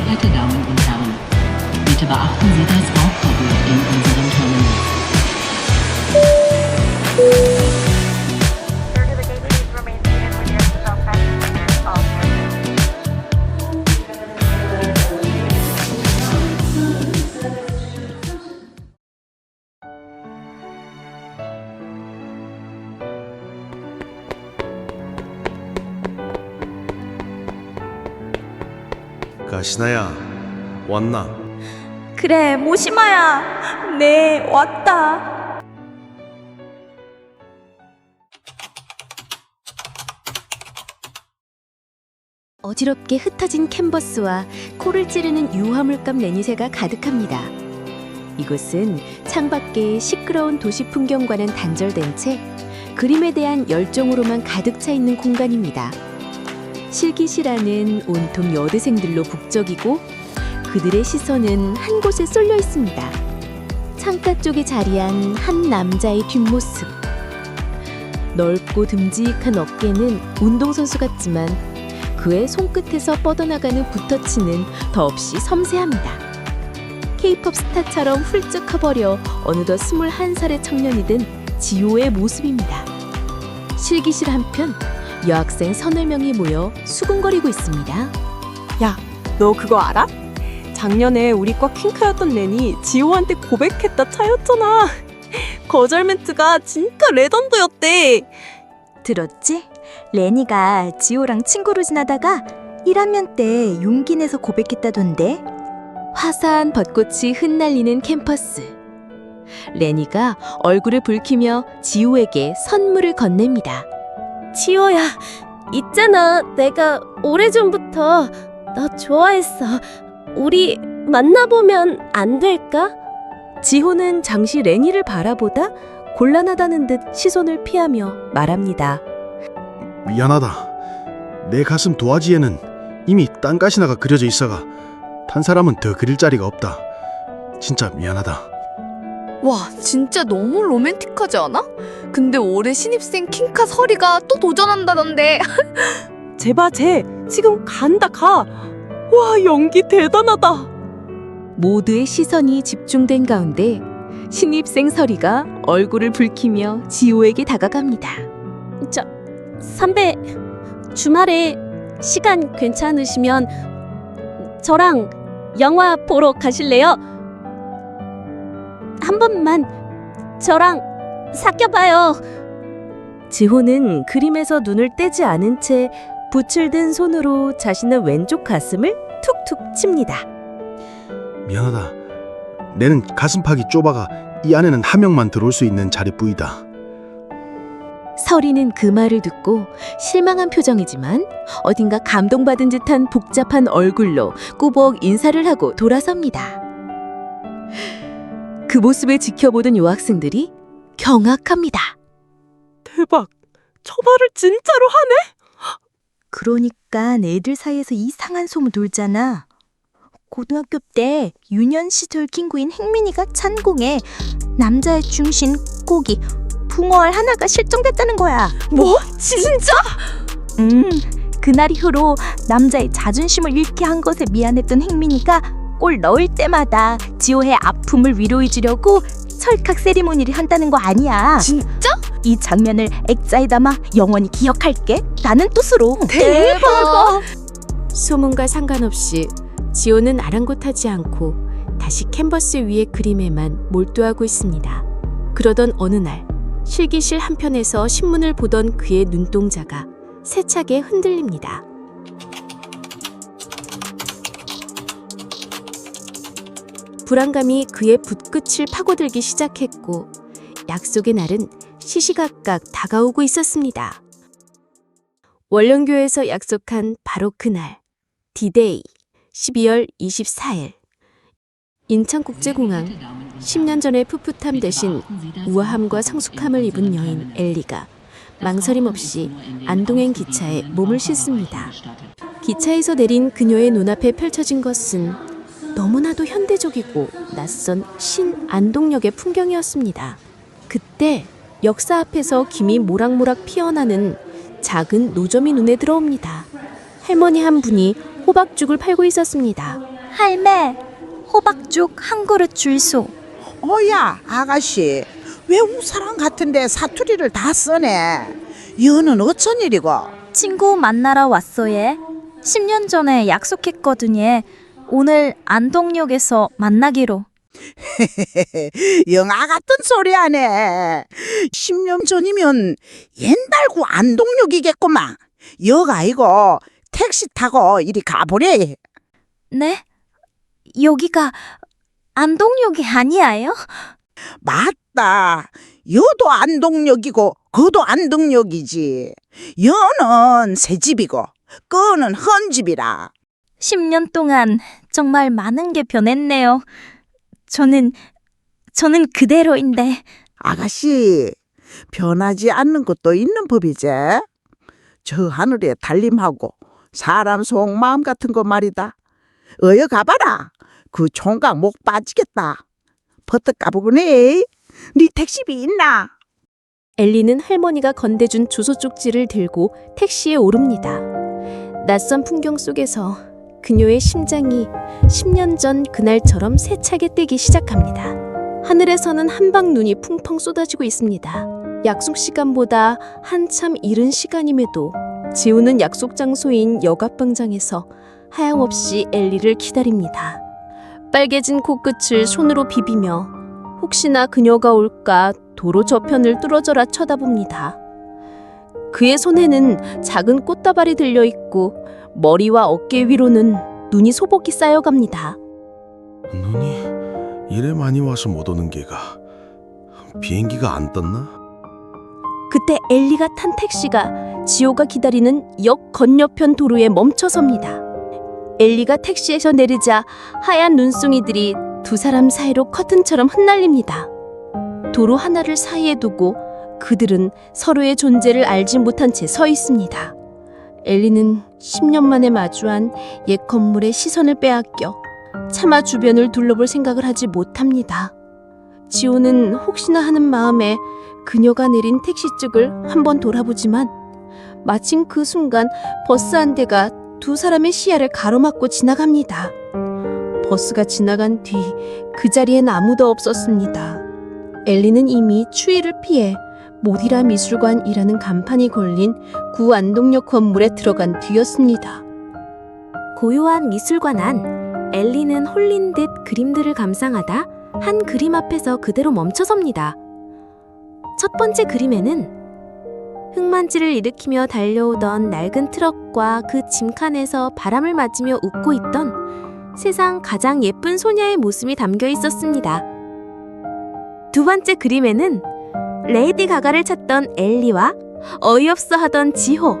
geehrte Damen und Herren, bitte beachten Sie das Rauchverbot in unserem Terminal. 가시나야, 왔나? 그래, 모시마야. 네, 왔다. 어지럽게 흩어진 캔버스와 코를 찌르는 유화물감 레니새가 가득합니다. 이곳은 창밖의 시끄러운 도시 풍경과는 단절된 채 그림에 대한 열정으로만 가득 차 있는 공간입니다. 실기시라는 온통 여대생들로 북적이고 그들의 시선은 한 곳에 쏠려 있습니다. 창가 쪽에 자리한 한 남자의 뒷모습. 넓고 듬직한 어깨는 운동선수 같지만 그의 손끝에서 뻗어나가는 붓터치는 더없이 섬세합니다. K-팝 스타처럼 훌쩍 커버려 어느덧 21살의 청년이 된 지호의 모습입니다. 실기실 한편 여학생 서너 명이 모여 수군거리고 있습니다. 야, 너 그거 알아? 작년에 우리 과 킹카였던 렌이 지호한테 고백했다 차였잖아. 거절 멘트가 진짜 레전드였대. 들었지? 레니가 지호랑 친구로 지나다가 1학년 때 용기 내서 고백했다던데. 화사한 벚꽃이 흩날리는 캠퍼스. 레니가 얼굴을 붉히며 지호에게 선물을 건넵니다. 지호야, 있잖아. 내가 오래전부터 너 좋아했어. 우리 만나보면 안 될까? 지호는 잠시 레니를 바라보다 곤란하다는 듯 시선을 피하며 말합니다. 미안하다. 내 가슴 도화지에는 이미 땅가시나가 그려져 있어가 탄 사람은 더 그릴 자리가 없다. 진짜 미안하다. 와, 진짜 너무 로맨틱하지 않아? 근데 올해 신입생 킹카 서리가 또 도전한다던데. 제발 쟤 지금 간다 가. 와, 연기 대단하다. 모두의 시선이 집중된 가운데 신입생 서리가 얼굴을 붉히며 지호에게 다가갑니다. 선배, 주말에 시간 괜찮으시면 저랑 영화 보러 가실래요? 한 번만 저랑 사귀어봐요. 지호는 그림에서 눈을 떼지 않은 채 붓을 든 손으로 자신의 왼쪽 가슴을 툭툭 칩니다. 미안하다. 내는 가슴팍이 좁아가 이 안에는 한 명만 들어올 수 있는 자리뿐이다. 서리는 그 말을 듣고 실망한 표정이지만 어딘가 감동받은 듯한 복잡한 얼굴로 꾸벅 인사를 하고 돌아섭니다. 그 모습을 지켜보던 여학생들이 경악합니다. 대박, 저 말을 진짜로 하네? 그러니까 애들 사이에서 이상한 소문 돌잖아. 고등학교 때 유년 시절 킹구인 행민이가 찬공에 남자의 중심 꼬기 붕어알 하나가 실종됐다는 거야. 뭐? 진짜? 그날 이후로 남자의 자존심을 잃게 한 것에 미안했던 행민이가 골 넣을 때마다 지호의 아픔을 위로해주려고 철칵 세리머니를 한다는 거 아니야. 진짜? 이 장면을 액자에 담아 영원히 기억할게 라는 뜻으로. 대박! 소문과 상관없이 지호는 아랑곳하지 않고 다시 캔버스 위의 그림에만 몰두하고 있습니다. 그러던 어느 날 실기실 한편에서 신문을 보던 그의 눈동자가 세차게 흔들립니다. 불안감이 그의 붓끝을 파고들기 시작했고 약속의 날은 시시각각 다가오고 있었습니다. 원령교에서 약속한 바로 그날, 디데이 12월 24일. 인천국제공항. 10년 전의 풋풋함 대신 우아함과 성숙함을 입은 여인 엘리가 망설임 없이 안동행 기차에 몸을 싣습니다. 기차에서 내린 그녀의 눈앞에 펼쳐진 것은 너무나도 현대적이고 낯선 신안동역의 풍경이었습니다. 그때 역사 앞에서 김이 모락모락 피어나는 작은 노점이 눈에 들어옵니다. 할머니 한 분이 호박죽을 팔고 있었습니다. 할매, 호박죽 한 그릇 줄소. 어야 아가씨 왜 우사랑 같은데 사투리를 다 써네. 여는 어쩐 일이고? 친구 만나러 왔어예. 10년 전에 약속했거든요. 오늘 안동역에서 만나기로. 영아 같은 소리 하네. 10년 전이면 옛날구 안동역이겠구만. 역 아이고 택시 타고 이리 가보래. 네? 여기가 안동역이 아니에요? 맞다. 여도 안동역이고 그도 안동역이지. 여는 새집이고 그는 헌집이라. 10년 동안 정말 많은 게 변했네요. 저는 그대로인데. 아가씨 변하지 않는 것도 있는 법이지. 저 하늘에 달림하고 사람 속마음 같은 거 말이다. 어여 가봐라. 그 총각 목 빠지겠다. 버뜩 가보구네. 네 택시비 있나? 엘리는 할머니가 건네준 주소 쪽지를 들고 택시에 오릅니다. 낯선 풍경 속에서 그녀의 심장이 10년 전 그날처럼 세차게 뛰기 시작합니다. 하늘에서는 한방 눈이 풍펑 쏟아지고 있습니다. 약속 시간보다 한참 이른 시간임에도 지우는 약속 장소인 역앞광장에서 하염없이 엘리를 기다립니다. 빨개진 코끝을 손으로 비비며 혹시나 그녀가 올까 도로 저편을 뚫어져라 쳐다봅니다. 그의 손에는 작은 꽃다발이 들려있고 머리와 어깨 위로는 눈이 소복히 쌓여갑니다. 눈이 이래 많이 와서 못 오는 게가 비행기가 안 떴나? 그때 엘리가 탄 택시가 지호가 기다리는 역 건너편 도로에 멈춰섭니다. 엘리가 택시에서 내리자 하얀 눈송이들이 두 사람 사이로 커튼처럼 흩날립니다. 도로 하나를 사이에 두고 그들은 서로의 존재를 알지 못한 채 서 있습니다. 엘리는 10년 만에 마주한 옛 건물에 시선을 빼앗겨 차마 주변을 둘러볼 생각을 하지 못합니다. 지호는 혹시나 하는 마음에 그녀가 내린 택시 쪽을 한번 돌아보지만 마침 그 순간 버스 한 대가 두 사람의 시야를 가로막고 지나갑니다. 버스가 지나간 뒤 그 자리엔 아무도 없었습니다. 엘리는 이미 추위를 피해 모디라 미술관이라는 간판이 걸린 구 안동역 건물에 들어간 뒤였습니다. 고요한 미술관 안 엘리는 홀린 듯 그림들을 감상하다 한 그림 앞에서 그대로 멈춰섭니다. 첫 번째 그림에는 흙먼지를 일으키며 달려오던 낡은 트럭과 그 짐칸에서 바람을 맞으며 웃고 있던 세상 가장 예쁜 소녀의 모습이 담겨 있었습니다. 두 번째 그림에는 레이디 가가를 찾던 엘리와 어이없어 하던 지호,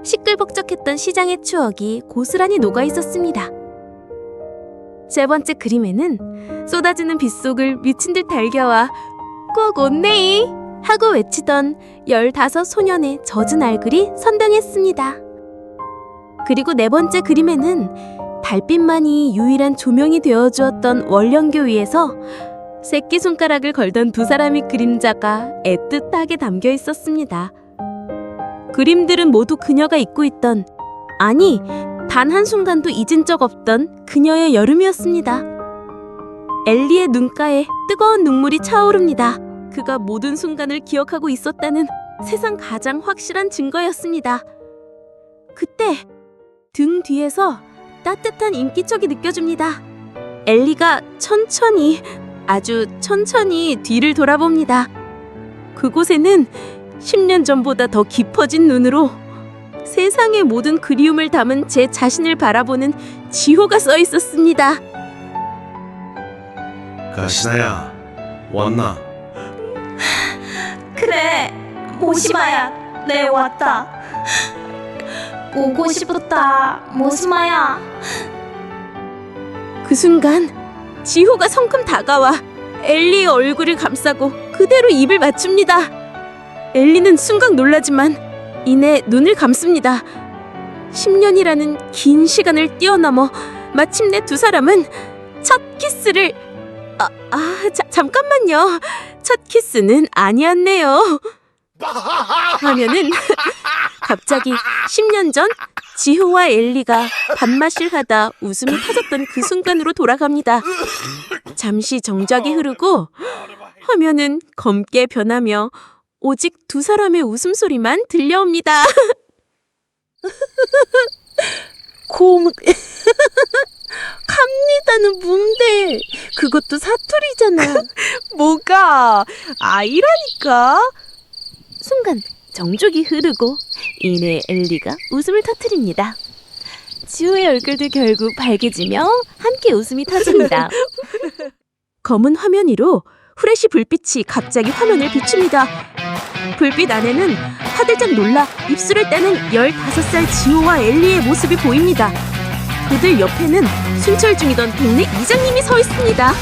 시끌벅적했던 시장의 추억이 고스란히 녹아 있었습니다. 세 번째 그림에는 쏟아지는 빗속을 미친 듯 달겨와 꼭 온네이 하고 외치던 15 소년의 젖은 얼굴이 선등했습니다. 그리고 네 번째 그림에는 달빛만이 유일한 조명이 되어주었던 월령교 위에서 새끼손가락을 걸던 두 사람의 그림자가 애틋하게 담겨 있었습니다. 그림들은 모두 그녀가 입고 있던, 아니 단 한순간도 잊은 적 없던 그녀의 여름이었습니다. 엘리의 눈가에 뜨거운 눈물이 차오릅니다. 그가 모든 순간을 기억하고 있었다는 세상 가장 확실한 증거였습니다. 그때 등 뒤에서 따뜻한 인기척이 느껴집니다. 엘리가 천천히, 아주 천천히 뒤를 돌아봅니다. 그곳에는 10년 전보다 더 깊어진 눈으로 세상의 모든 그리움을 담은 제 자신을 바라보는 지호가 써 있었습니다. 가시나야 왔나? 그래, 모시마야, 내 왔다. 오고 싶었다, 모시마야. 그 순간 지호가 성큼 다가와 엘리의 얼굴을 감싸고 그대로 입을 맞춥니다. 엘리는 순간 놀라지만 이내 눈을 감습니다. 10년이라는 긴 시간을 뛰어넘어 마침내 두 사람은 첫 키스를 잠깐만요. 첫 키스는 아니었네요. 하면은 갑자기 10년 전 지효와 엘리가 밥맛을 하다 웃음이 터졌던 그 순간으로 돌아갑니다. 잠시 정적이 흐르고 화면은 검게 변하며 오직 두 사람의 웃음소리만 들려옵니다. 갑니다는 뭔데? 그것도 사투리잖아. 뭐가? 아이라니까. 순간 정적이 흐르고 이내 엘리가 웃음을 터뜨립니다. 지호의 얼굴도 결국 밝아지며 함께 웃음이 터집니다. 검은 화면 위로 후레쉬 불빛이 갑자기 화면을 비춥니다. 불빛 안에는 화들짝 놀라 입술을 떼는 15살 지호와 엘리의 모습이 보입니다. 그들 옆에는 순찰 중이던 동네 이장님이 서 있습니다.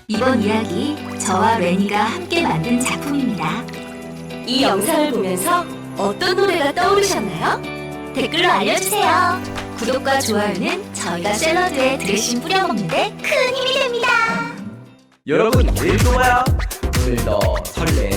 이번 이야기 저와 레니가 함께 만든 작품입니다. 이 영상을 보면서 어떤 노래가 떠오르셨나요? 댓글로 알려주세요. 구독과 좋아요는 저희가 샐러드에 드레싱 뿌려 먹는데 큰 힘이 됩니다. 여러분 내일 또 봐요. 오늘도 설레는